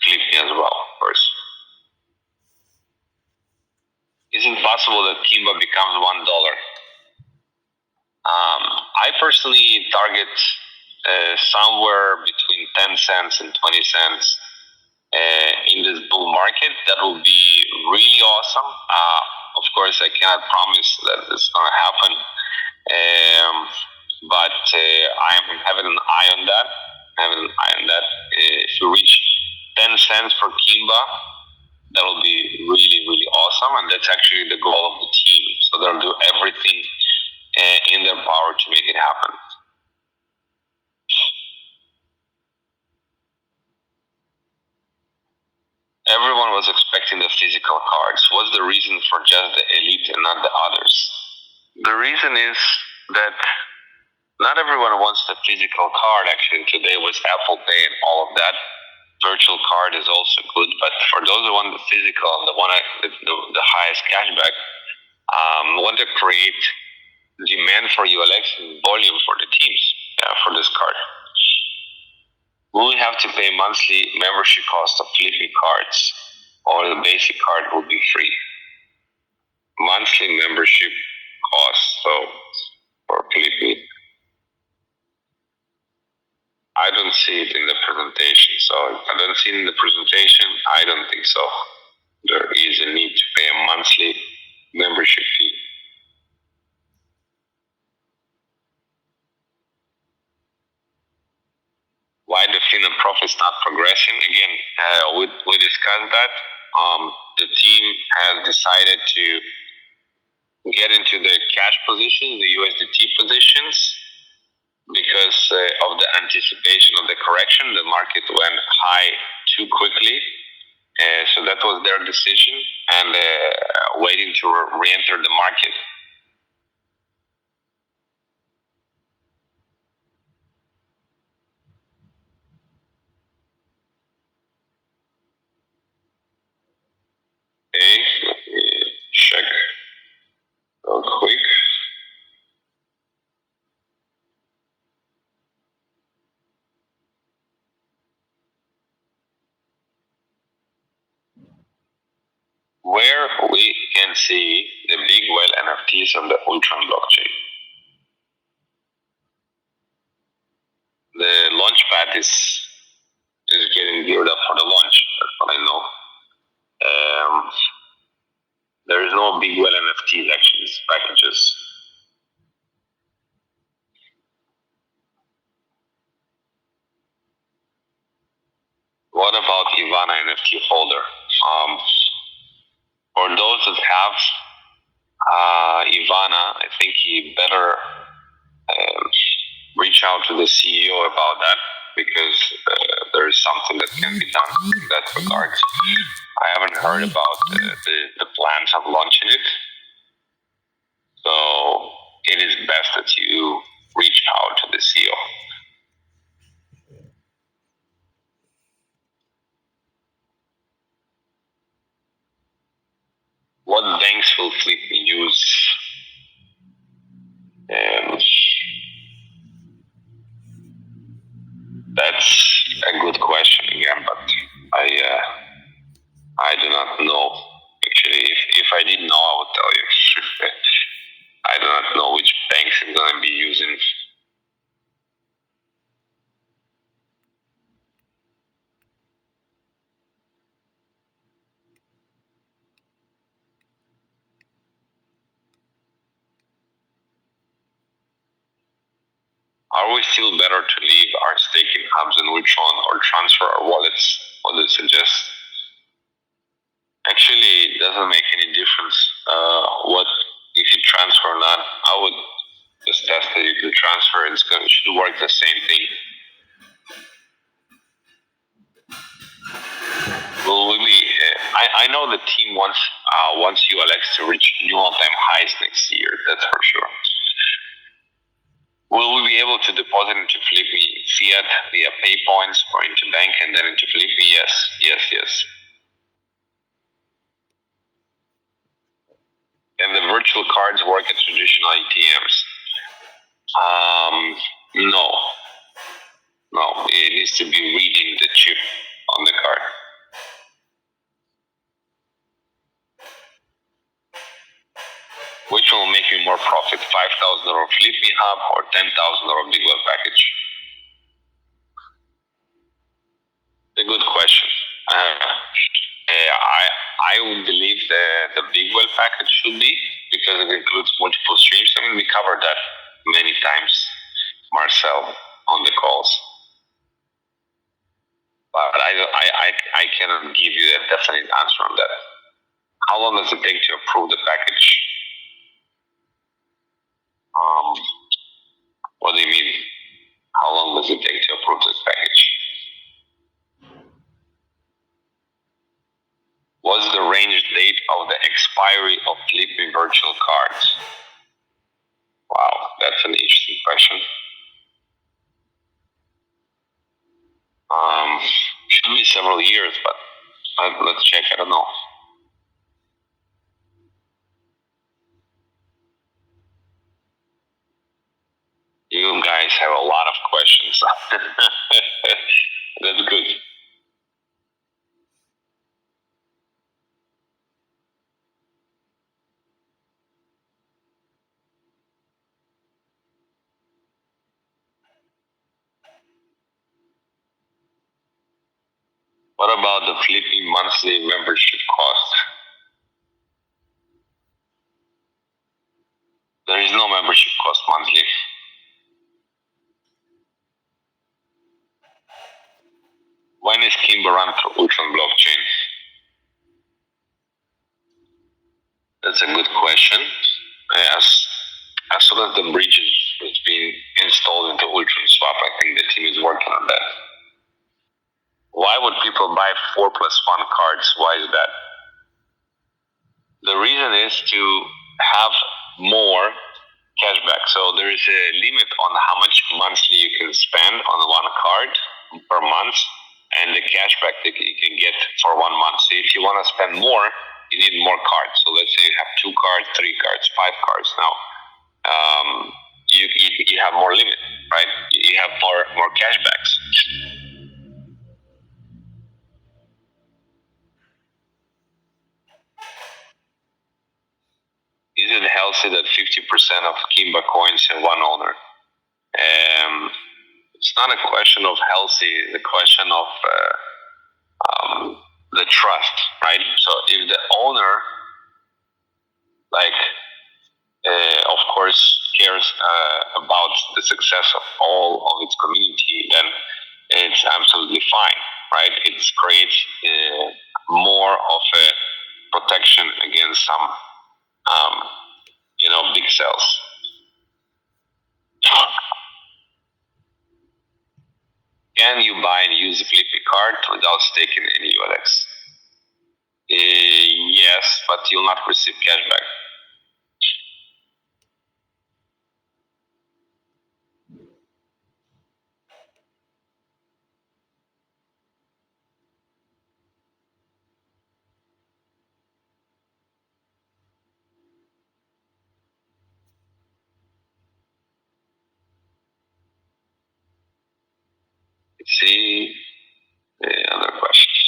Flippy as well, of course. Is it possible that Kimba becomes $1? I personally target somewhere between 10 cents and 20 cents in this bull market. That will be really awesome. Of course, I cannot promise that it's going to happen, but I'm having an eye on that. If you reach 10 cents for Kimba, that will be really, really awesome, and that's actually the goal of the team. So they'll do everything in their power to make it happen. Everyone was expecting the physical cards. What's the reason for just the elite and not the others? The reason is that not everyone wants the physical card. Actually, today with Apple Pay and all of that, virtual card is also good. But for those who want the physical, the highest cashback, want to create demand for ULX and volume for the teams for this card. Will we have to pay monthly membership cost of Flippy cards, or the basic card will be free? Monthly membership cost, so for Flippy. I don't see it in the presentation, so if I don't see it in the presentation, I don't think so. There is a need to pay a monthly membership fee. Why the fin and profit's not progressing? Again, we discussed that. The team has decided to get into the cash positions, the USDT positions, because of the anticipation of the correction. The market went high too quickly. So that was their decision, and waiting to re-enter the market. Okay, let me check real quick. Where we can see the big whale NFTs on the Ultron blockchain. The launchpad is getting geared up for the launch. That's what I know. There is no big whale NFTs actually. It's packages. What about Ivana NFT holder? For those that have Ivana, I think he better reach out to the CEO about that, because there is something that can be done in that regard. I haven't heard about the plans of launching it, so it is best that you reach out to the CEO. What banks will Flippy use? That's a good question again, but I do not know. Actually, if I did know, I would tell you. I do not know which banks I'm going to be using. Are we still better to leave our staking hubs in Ultron or transfer our wallets? What do you suggest? Actually, it doesn't make any difference what if you transfer or not. I would just test that if you transfer, it should work the same thing. Will we be? I know the team wants ULX to reach new all-time highs next year. That's for sure. Will we be able to deposit into Flippy fiat via pay points or into bank and then into Flippy? Yes. And the virtual cards work at traditional ATMs? No. It needs to be reading the chip on the card. Which will make you more profit, $5,000 Flippy Hub or $10,000 Big Whale package? A good question. I would believe the Big Whale package should be, because it includes multiple streams. I mean, we covered that many times, Marcel, on the calls. But I cannot give you a definite answer on that. How long does it take to approve the package? about the expiry of flipping virtual cards? Wow, that's an interesting question. Should be several years, but let's check. I don't know. You guys have a lot of questions. That's good. What about the flipping monthly membership cost? There is no membership cost monthly. When is Kimber run through Ultron blockchain? That's a good question. As soon as the bridge is being installed into Ultron Swap, I think the team is working on that. Why would people buy 4+1 cards? Why is that? The reason is to have more cashback. So there is a limit on how much monthly you can spend on one card per month, and the cashback that you can get for 1 month. So if you want to spend more, you need more cards. So let's say you have 2 cards, 3 cards, 5 cards. Now you have more limit, right? You have more cashbacks. Is it healthy that 50% of Kimba coins have one owner? It's not a question of healthy, it's a question of the trust, right? So if the owner, of course, cares about the success of all of its community, then it's absolutely fine, right? It creates more of a protection against some, big sales. Can you buy and use a Flippy card without staking any ULX? Yes, but you'll not receive cashback. Let's see other questions.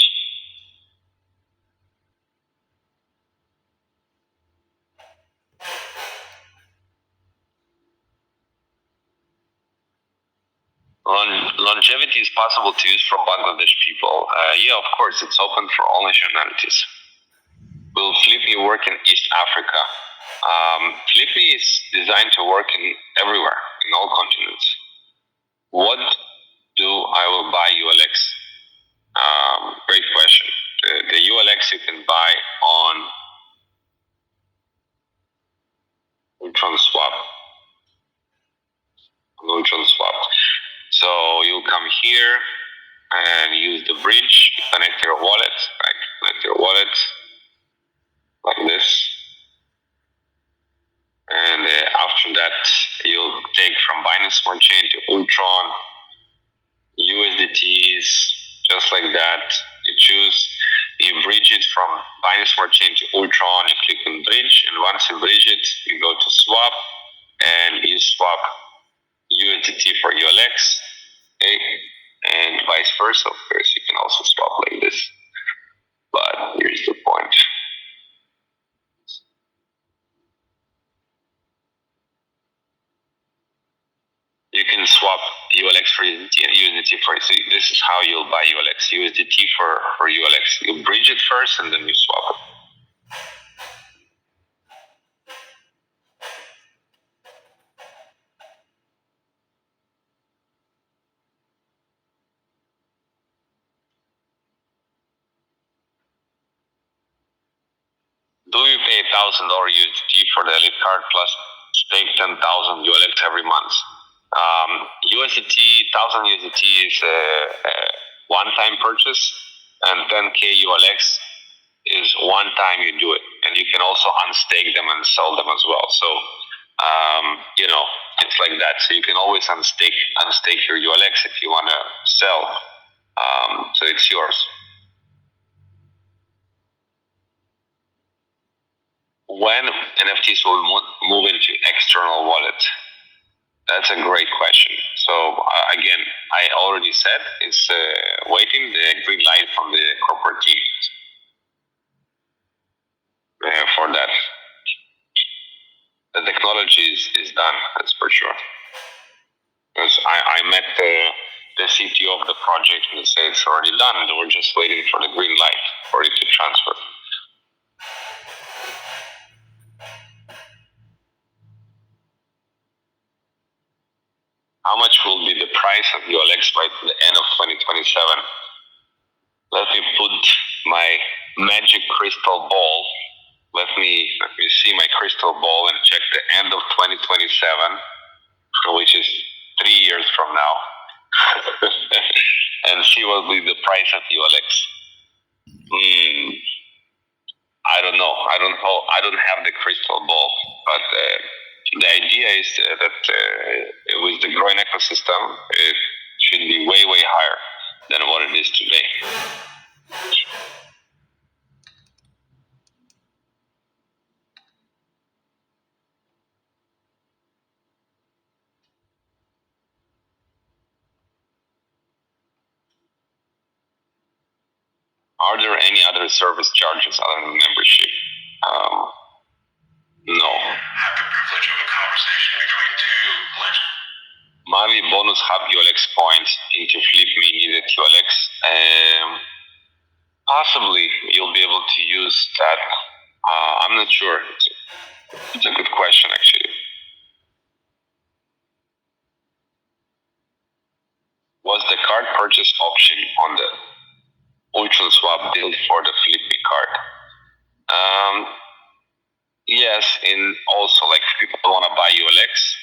Longevity is possible to use for Bangladesh people. Yeah, of course, it's open for all nationalities. Will Flippy work in East Africa? Flippy is designed to work everywhere, in all continents. What do I will buy ULX? Great question. The ULX you can buy on Ultron Swap. So you'll come here and use the bridge, connect your wallet, right? Connect your wallet like this. And after that, you'll take from Binance Smart Chain to Ultron, USDTs, just like that. You bridge it from Binance Smart Chain to Ultron, you click on bridge, and once you bridge it, you go to swap, and you swap USDT for ULX, okay? And vice versa. Of course, you can also swap like this. But here's the point. You can swap ULX for USDT and USDT for USDT. This is how you'll buy ULX. USDT for ULX. You bridge it first and then you swap it. Do you pay $1,000 USDT for the elite card plus stake 10,000 ULX every month? USDT, 1,000 USDT is a one-time purchase, and 10K ULX is one time you do it, and you can also unstake them and sell them as well. So it's like that. So you can always unstake your ULX if you want to sell. So it's yours. When NFTs will move into external wallet? That's a great question. So again, I already said it's waiting the green light from the corporate team for that. The technology is done, that's for sure. Because I met the CTO of the project and they said it's already done. We're just waiting for the green light for it to transfer. How much will be the price of ULX by the end of 2027? Let me put my magic crystal ball. Let me see my crystal ball and check the end of 2027, which is 3 years from now, and see what will be the price of ULX. I don't know. I don't have the crystal ball, but the idea is that with the growing ecosystem, it should be way higher than what it is today. Are there any other service charges other than membership? No. Have the privilege of a conversation between two legends. Mavi bonus hub ULX points into FlipMe needed ULX. Possibly you'll be able to use that. I'm not sure. It's a good question, actually. Was the card purchase option on the Ultra Swap built for the FlipMe card? Yes, and also like if people want to buy ULX,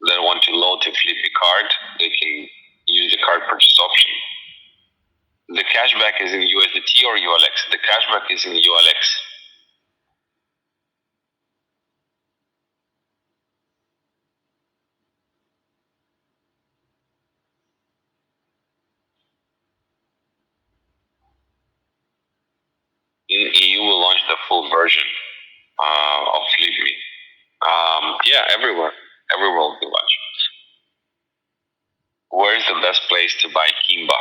they want to load the FlipMe card, they can use the card purchase option. The cashback is in USDT or ULX? The cashback is in ULX. In EU, will launch the full version of FlipMe. Yeah, everywhere will be launched. Where is the best place to buy Kimba?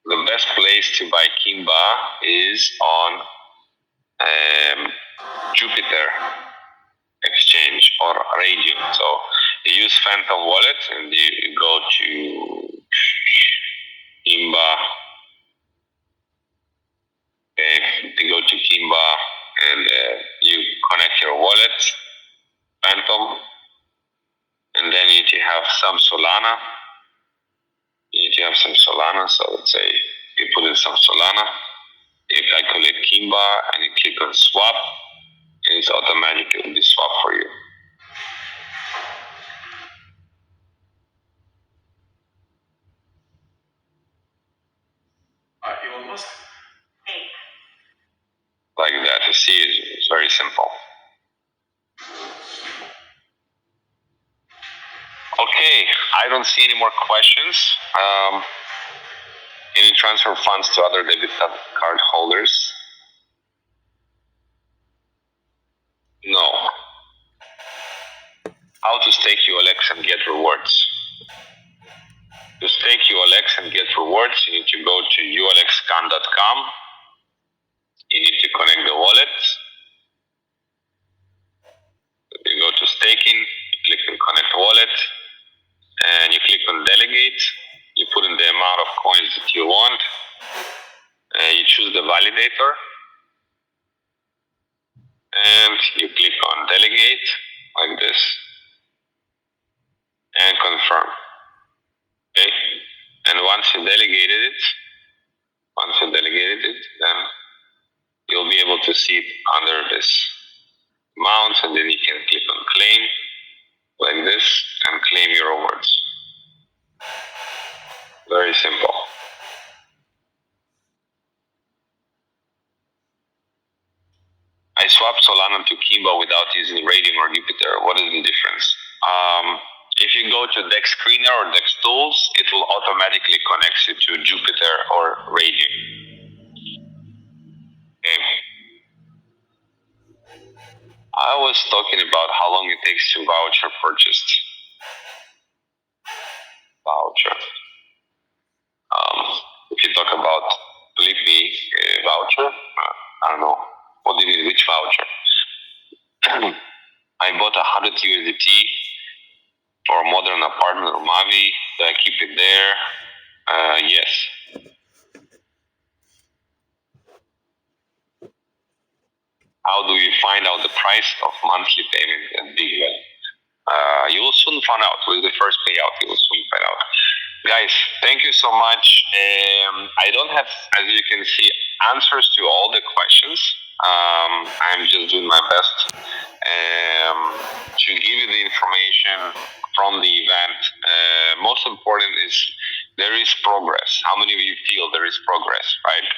The best place to buy Kimba is on Jupiter Exchange or Radium. So you use Phantom Wallet and you go to Kimba. You go to Kimba and you connect your wallet, Phantom, and then you need to have some Solana. So let's say you put in some Solana, you calculate Kimba, and you click on swap, and it's automatically be swapped for you. Elon Musk. Like that, you see, it's very simple. Okay, I don't see any more questions. Any transfer funds to other debit card holders? No. How to stake ULX and get rewards? To stake ULX and get rewards, you need to go to ulxscan.com. You need to connect the wallet. You go to staking, you click on connect wallet, and you click on delegate. You put in the amount of coins that you want. You choose the validator, and you click on delegate like this, and confirm. Okay, and once you delegated it, then you'll be able to see it under this amount, and then you can click on claim like this and claim your rewards. Very simple. swap Solana to Kimba without using Radium or Jupiter? What is the difference? If you go to Dex Screener or Dex Tools, it will automatically connect you to Jupiter or Radium. Okay. I was talking about how long it takes to voucher purchased. Voucher. If you talk about Blippi voucher, I don't know. What do you mean, which voucher? I bought 100 USDT for a modern apartment or Mavi. Do I keep it there? Yes. How do you find out the price of monthly payment at Big Well? You will soon find out. With the first payout, you will soon find out. Guys, thank you so much. I don't have, as you can see, answers to all the questions. I'm just doing my best to give you the information from the event. Most important is there is progress. How many of you feel there is progress, right?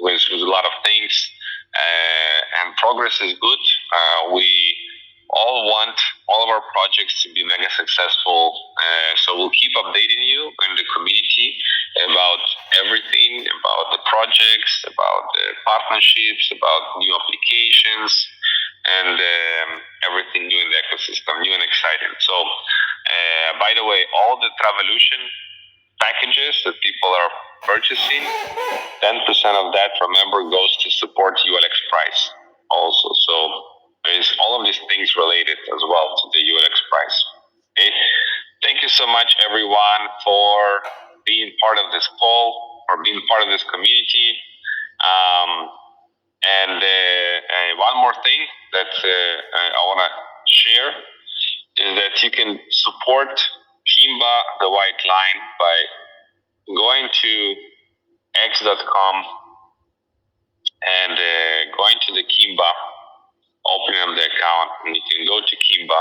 With a lot of things, and progress is good. We all want all of our projects to be mega successful, so we'll keep updating you in the community about everything, about the projects, about the partnerships, about new applications, and everything new in the ecosystem, new and exciting. So by the way, all the Travolution packages that people are purchasing, 10% of that, remember, goes to support ULX price also. So there's all of these things related as well to the ULX price. Okay. Thank you so much, everyone, for being part of this call, for being part of this community. And one more thing that I want to share is that you can support Kimba, the white line, by going to x.com and going to the Kimba, opening up the account, and you can go to Kimba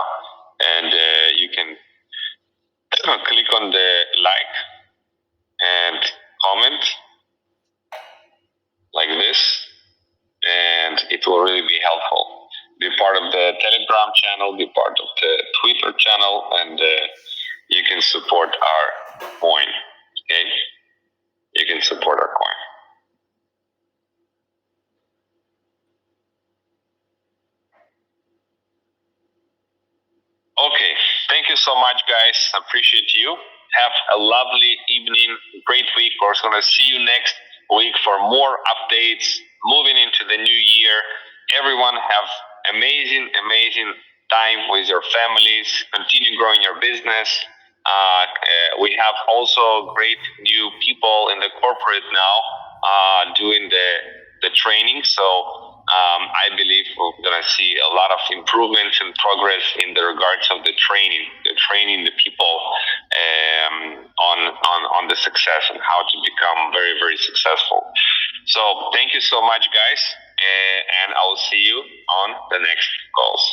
and you can click on the like and comment like this, and it will really be helpful. Be part of the Telegram channel, be part of the Twitter channel, and you can support our coin. Okay, you can support our coin. Okay, thank you so much, guys. Appreciate you. Have a lovely evening, great week. We're going to see you next week for more updates. Moving into the new year, everyone have amazing time with your families. Continue growing your business. We have also great new people in the corporate now doing the training. So I believe we're going to see a lot of improvements and progress in the regards of the training the people on the success and how to become very successful. So thank you so much, guys, and I will see you on the next calls.